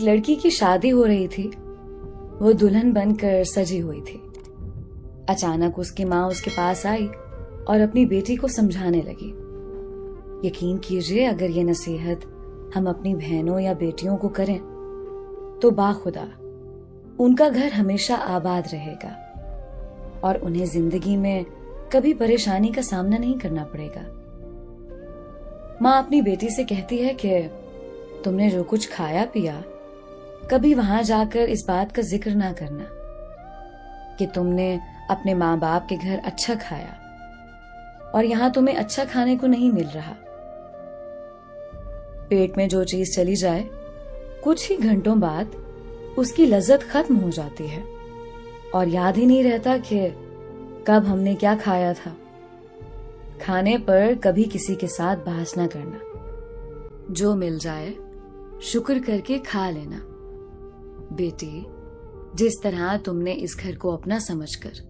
ایک لڑکی کی شادی ہو رہی تھی. وہ دلہن بن کر سجی ہوئی تھی. اچانک اس کی ماں اس کے پاس آئی اور اپنی بیٹی کو سمجھانے لگی. یقین کیجئے اگر یہ نصیحت ہم اپنی بہنوں یا بیٹیوں کو کریں تو باخدا ان کا گھر ہمیشہ آباد رہے گا اور انہیں زندگی میں کبھی پریشانی کا سامنا نہیں کرنا پڑے گا. ماں اپنی بیٹی سے کہتی ہے کہ تم نے جو کچھ کھایا پیا کبھی وہاں جا کر اس بات کا ذکر نہ کرنا کہ تم نے اپنے ماں باپ کے گھر اچھا کھایا اور یہاں تمہیں اچھا کھانے کو نہیں مل رہا. پیٹ میں جو چیز چلی جائے کچھ ہی گھنٹوں بعد اس کی لذت ختم ہو جاتی ہے اور یاد ہی نہیں رہتا کہ کب ہم نے کیا کھایا تھا. کھانے پر کبھی کسی کے ساتھ بحث نہ کرنا. جو مل جائے شکر کر کے کھا لینا. بیٹی، جس طرح تم نے اس گھر کو اپنا سمجھ کر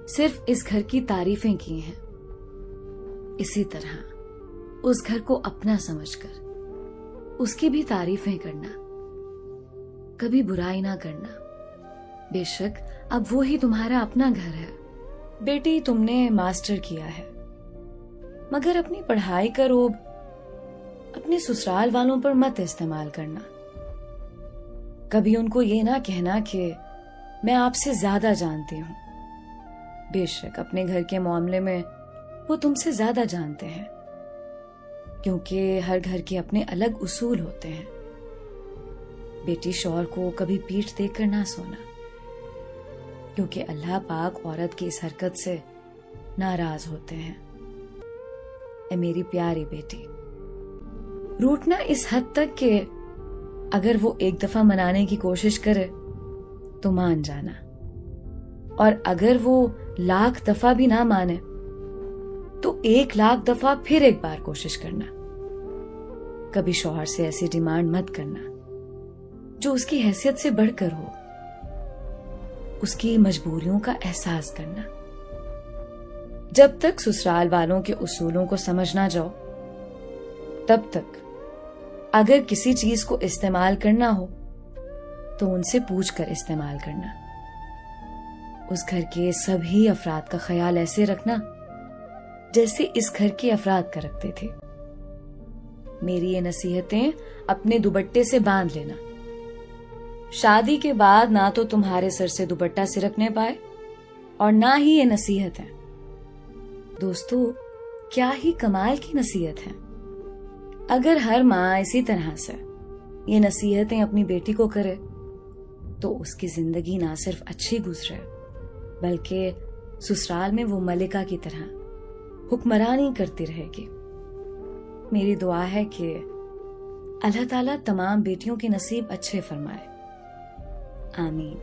صرف اس گھر کی تعریفیں کی ہیں، اسی طرح اس گھر کو اپنا سمجھ کر اس کی بھی تعریفیں کرنا. کبھی برائی نہ کرنا. بے شک اب وہی تمہارا اپنا گھر ہے. بیٹی، تم نے ماسٹر کیا ہے مگر اپنی پڑھائی کا روب اپنے سسرال والوں پر مت استعمال کرنا. کبھی ان کو یہ نہ کہنا کہ میں آپ سے زیادہ جانتی ہوں. بے شک اپنے گھر کے معاملے میں وہ تم سے زیادہ جانتے ہیں کیونکہ ہر گھر کے اپنے الگ اصول ہوتے ہیں. بیٹی، شوہر کو کبھی پیٹھ دیکھ کر نہ سونا کیونکہ اللہ پاک عورت کی اس حرکت سے ناراض ہوتے ہیں. اے میری پیاری بیٹی، روٹنا اس حد تک کہ اگر وہ ایک دفعہ منانے کی کوشش کرے تو مان جانا، اور اگر وہ 1,00,000 دفعہ بھی نہ مانے تو 1,00,000 دفعہ پھر ایک بار کوشش کرنا. کبھی شوہر سے ایسی ڈیمانڈ مت کرنا جو اس کی حیثیت سے بڑھ کر ہو. اس کی مجبوریوں کا احساس کرنا. جب تک سسرال والوں کے اصولوں کو سمجھ نہ جاؤ تب تک اگر کسی چیز کو استعمال کرنا ہو تو ان سے پوچھ کر استعمال کرنا. اس گھر کے سبھی افراد کا خیال ایسے رکھنا جیسے اس گھر کے افراد کا رکھتے تھے. میری یہ نصیحتیں اپنے دوپٹے سے باندھ لینا. شادی کے بعد نہ تو تمہارے سر سے دوپٹہ سرکنے پائے اور نہ ہی یہ نصیحت ہے. دوستو، کیا ہی کمال کی نصیحت ہے. اگر ہر ماں اسی طرح سے یہ نصیحتیں اپنی بیٹی کو کرے تو اس کی زندگی نہ صرف اچھی گزرے بلکہ سسرال میں وہ ملکہ کی طرح حکمرانی کرتی رہے گی. میری دعا ہے کہ اللہ تعالیٰ تمام بیٹیوں کے نصیب اچھے فرمائے. آمین.